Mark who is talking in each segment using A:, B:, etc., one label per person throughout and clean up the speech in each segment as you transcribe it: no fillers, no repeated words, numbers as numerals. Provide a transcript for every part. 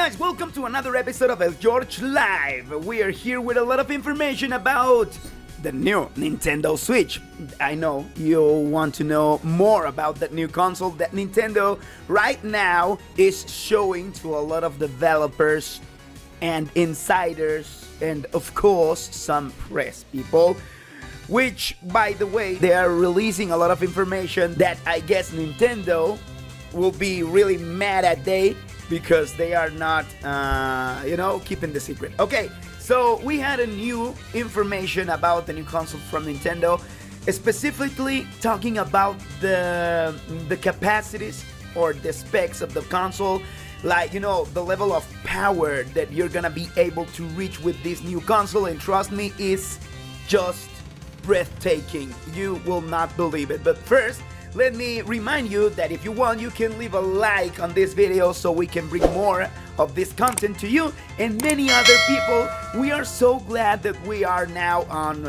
A: guys, welcome to another episode of El George Live. We are here with a lot of information about the new Nintendo Switch. I know you want to know more about that new console that Nintendo right now is showing to a lot of developers and insiders and of course some press people. Which, by the way, they are releasing a lot of information that I guess Nintendo will be really mad at because they are not, keeping the secret. Okay, so we had a new information about the new console from Nintendo, specifically talking about the capacities or the specs of the console, like, the level of power that you're gonna be able to reach with this new console, and trust me, is just breathtaking. You will not believe it. But first, let me remind you that if you want, you can leave a like on this video so we can bring more of this content to you and many other people. We are so glad that we are now on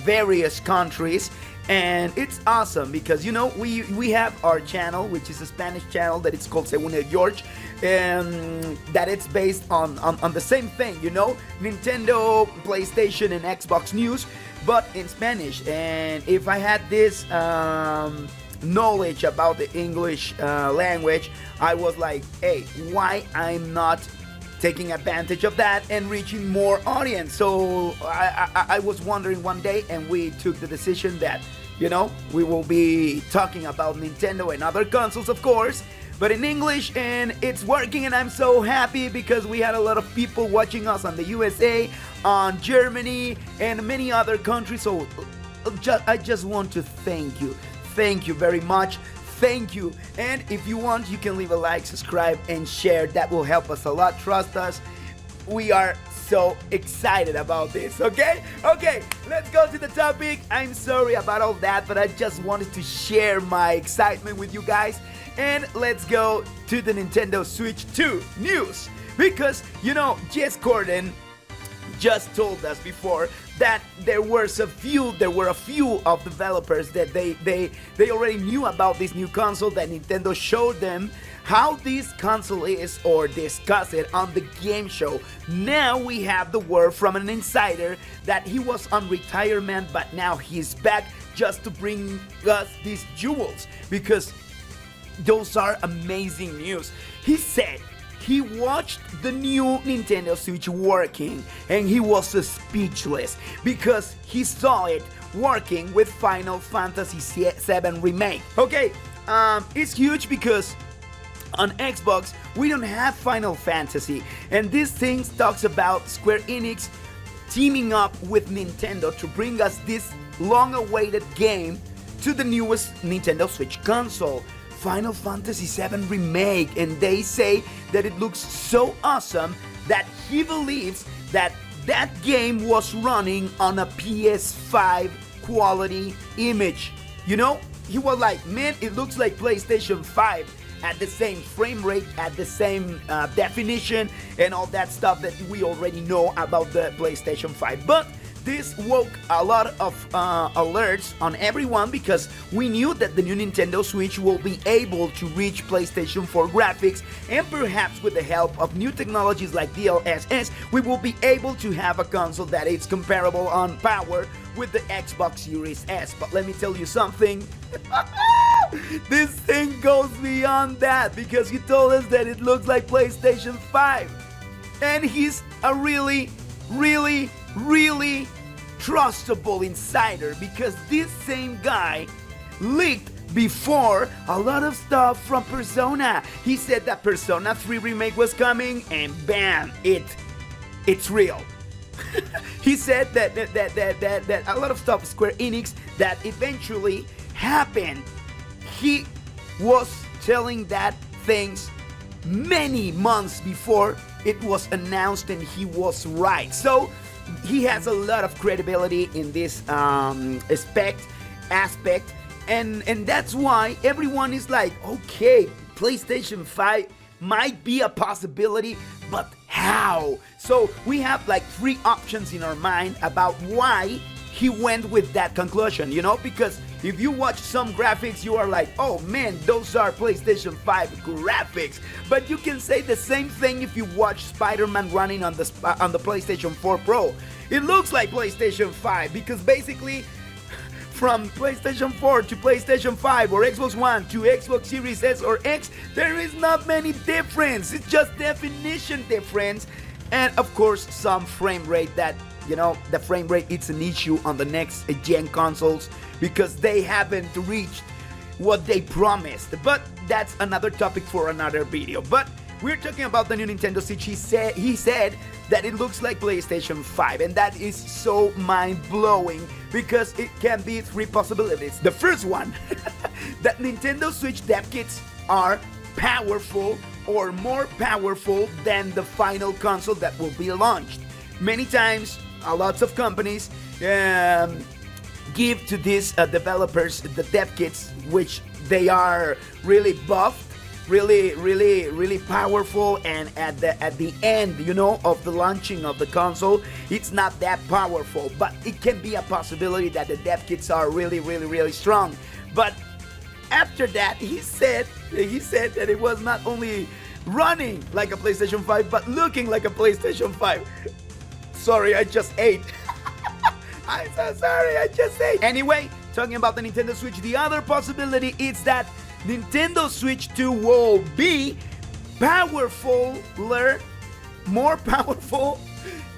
A: various countries, and it's awesome because we have our channel, which is a Spanish channel that it's called Segunelgeorge, and that it's based on the same thing, Nintendo, PlayStation, and Xbox news, but in Spanish. And if I had this knowledge about the English language, I was like, hey, why I'm not taking advantage of that and reaching more audience? So I was wondering one day, and we took the decision that we will be talking about Nintendo and other consoles, of course, but in English, and it's working, and I'm so happy because we had a lot of people watching us on the USA, on Germany, and many other countries. So I just want to thank you. Thank you very much. Thank you. And if you want, you can leave a like, subscribe, and share. That will help us a lot. Trust us. We are so excited about this, okay? Okay, let's go to the topic. I'm sorry about all that, but I just wanted to share my excitement with you guys. And let's go to the Nintendo Switch 2 news. Because, Jess Corden just told us before that there were a few of developers that they already knew about this new console, that Nintendo showed them how this console is or discuss it on the game show. Now we have the word from an insider that he was on retirement, but now he's back just to bring us these jewels, because those are amazing news. He said he watched the new Nintendo Switch working and he was speechless because he saw it working with Final Fantasy VII Remake. Okay, it's huge because on Xbox we don't have Final Fantasy, and this thing talks about Square Enix teaming up with Nintendo to bring us this long-awaited game to the newest Nintendo Switch console, Final Fantasy VII Remake. And they say that it looks so awesome that he believes that that game was running on a PS5 quality image. He was like, man, it looks like PlayStation 5 at the same frame rate, at the same definition, and all that stuff that we already know about the PlayStation 5. But this woke a lot of alerts on everyone, because we knew that the new Nintendo Switch will be able to reach PlayStation 4 graphics, and perhaps with the help of new technologies like DLSS, we will be able to have a console that is comparable on power with the Xbox Series S. But let me tell you something, this thing goes beyond that, because he told us that it looks like PlayStation 5. And he's a really trustable insider, because this same guy leaked before a lot of stuff from Persona. He said that Persona 3 Remake was coming, and bam, it's real. He said that a lot of stuff Square Enix that eventually happened. He was telling that things many months before it was announced, and he was right. So he has a lot of credibility in this aspect, and that's why everyone is like, okay, PlayStation 5 might be a possibility, but how? So we have like 3 options in our mind about why he went with that conclusion, because if you watch some graphics, you are like, oh man, those are PlayStation 5 graphics. But you can say the same thing if you watch Spider-Man running on the PlayStation 4 Pro. It looks like PlayStation 5 because basically from PlayStation 4 to PlayStation 5 or Xbox One to Xbox Series S or X, there is not many difference. It's just definition difference. And of course, some frame rate that, the frame rate it's an issue on the next gen consoles because they haven't reached what they promised. But that's another topic for another video. But we're talking about the new Nintendo Switch. He said that it looks like PlayStation 5, and that is so mind-blowing because it can be three possibilities. The first one, that Nintendo Switch dev kits are powerful or more powerful than the final console that will be launched. Many times, lots of companies give to these developers the dev kits, which they are really buffed, really powerful, and at the end, of the launching of the console, it's not that powerful. But it can be a possibility that the dev kits are really strong. But after that, he said that it was not only running like a PlayStation 5, but looking like a PlayStation 5. Sorry, I just ate. I'm so sorry, I just ate. Anyway, talking about the Nintendo Switch, the other possibility is that Nintendo Switch 2 will be more powerful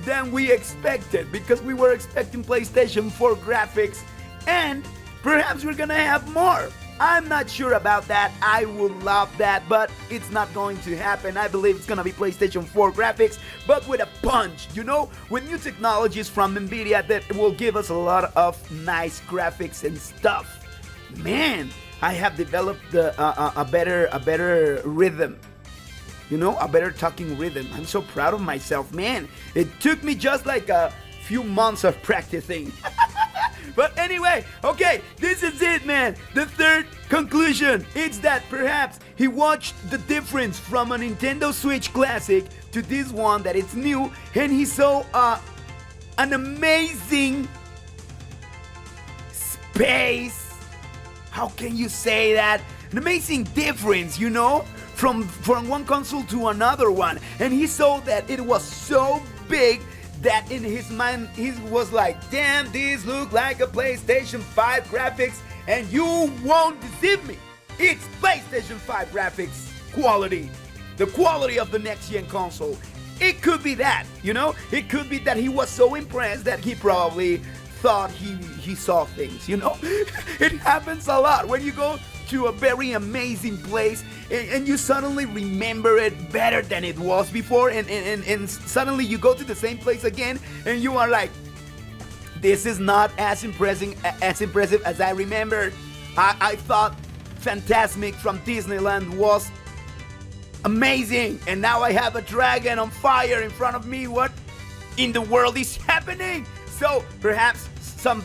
A: than we expected, because we were expecting PlayStation 4 graphics, and perhaps we're gonna have more. I'm not sure about that. I would love that, but it's not going to happen. I believe it's gonna be PlayStation 4 graphics, but with a punch, with new technologies from Nvidia that will give us a lot of nice graphics and stuff. Man, I have developed a better rhythm, a better talking rhythm. I'm so proud of myself, man. It took me just like a few months of practicing. But anyway, okay, this is it, man. The third conclusion is that perhaps he watched the difference from a Nintendo Switch Classic to this one that it's new, and he saw an amazing space. How can you say that? An amazing difference, from one console to another one. And he saw that it was so big that in his mind he was like, damn, these look like a PlayStation 5 graphics, and you won't deceive me. It's PlayStation 5 graphics quality, the quality of the next gen console. It could be that, it could be that he was so impressed that he probably thought he saw things, It happens a lot when you go to a very amazing place and you suddenly remember it better than it was before, and suddenly you go to the same place again and you are like, this is not as impressive as I remembered. I thought Fantasmic from Disneyland was amazing, and now I have a dragon on fire in front of me. What in the world is happening? So perhaps some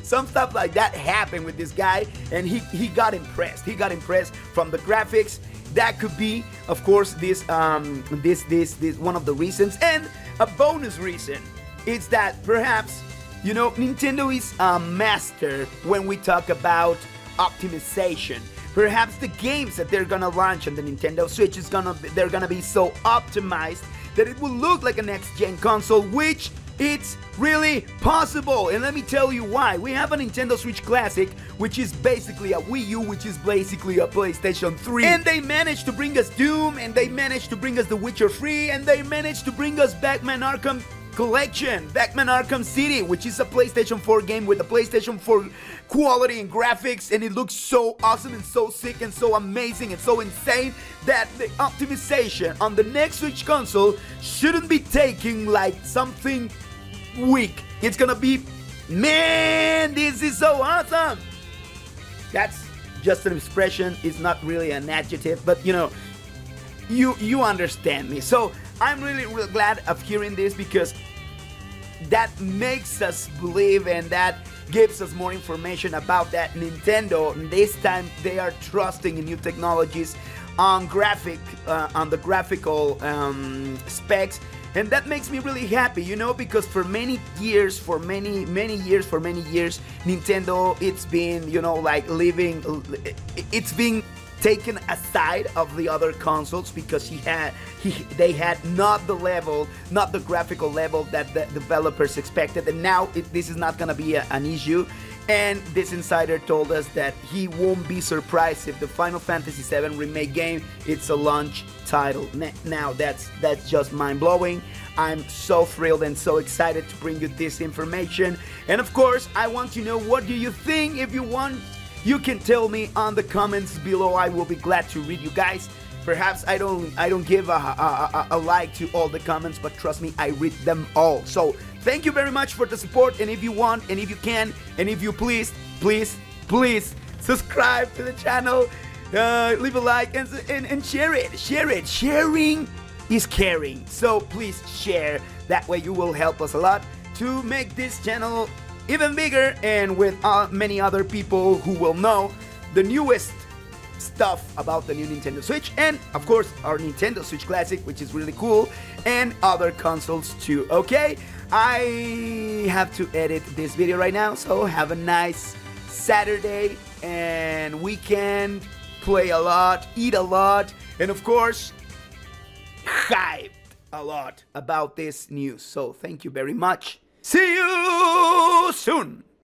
A: stuff like that happened with this guy, and he got impressed. He got impressed from the graphics. That could be, of course, this one of the reasons. And a bonus reason is that perhaps, Nintendo is a master when we talk about optimization. Perhaps the games that they're gonna launch on the Nintendo Switch they're gonna be so optimized that it will look like a next-gen console, which it's really possible. And let me tell you why. We have a Nintendo Switch Classic, which is basically a Wii U, which is basically a PlayStation 3. And they managed to bring us Doom, and they managed to bring us The Witcher 3, and they managed to bring us Batman Arkham Collection, Batman Arkham City, which is a PlayStation 4 game with a PlayStation 4 quality and graphics, and it looks so awesome and so sick and so amazing and so insane that the optimization on the next Switch console shouldn't be taking like something weak. It's gonna be, man, this is so awesome. That's just an expression. It's not really an adjective, but you understand me. So I'm really glad of hearing this, because that makes us believe, and that gives us more information about that Nintendo. This time they are trusting in new technologies on the graphical specs, and that makes me really happy, you know, because for many years, Nintendo, it's been, you know, like it's been taken aside of the other consoles because they had not the level, not the graphical level that the developers expected, and now this is not gonna be an issue. And this insider told us that he won't be surprised if the Final Fantasy VII Remake game, it's a launch title. Now that's just mind-blowing. I'm so thrilled and so excited to bring you this information. And of course, I want to know, what do you think? If you want, you can tell me on the comments below. I will be glad to read you guys. Perhaps I don't give a like to all the comments, but trust me, I read them all. So thank you very much for the support, and if you want, and if you can, and if you please subscribe to the channel, leave a like, and share it. Sharing is caring, so please share. That way you will help us a lot to make this channel even bigger, and with many other people who will know the newest stuff about the new Nintendo Switch, and of course our Nintendo Switch Classic, which is really cool, and other consoles too. Okay, I have to edit this video right now, so have a nice Saturday and weekend. Play a lot, eat a lot, and of course hype a lot about this news. So thank you very much. See you soon.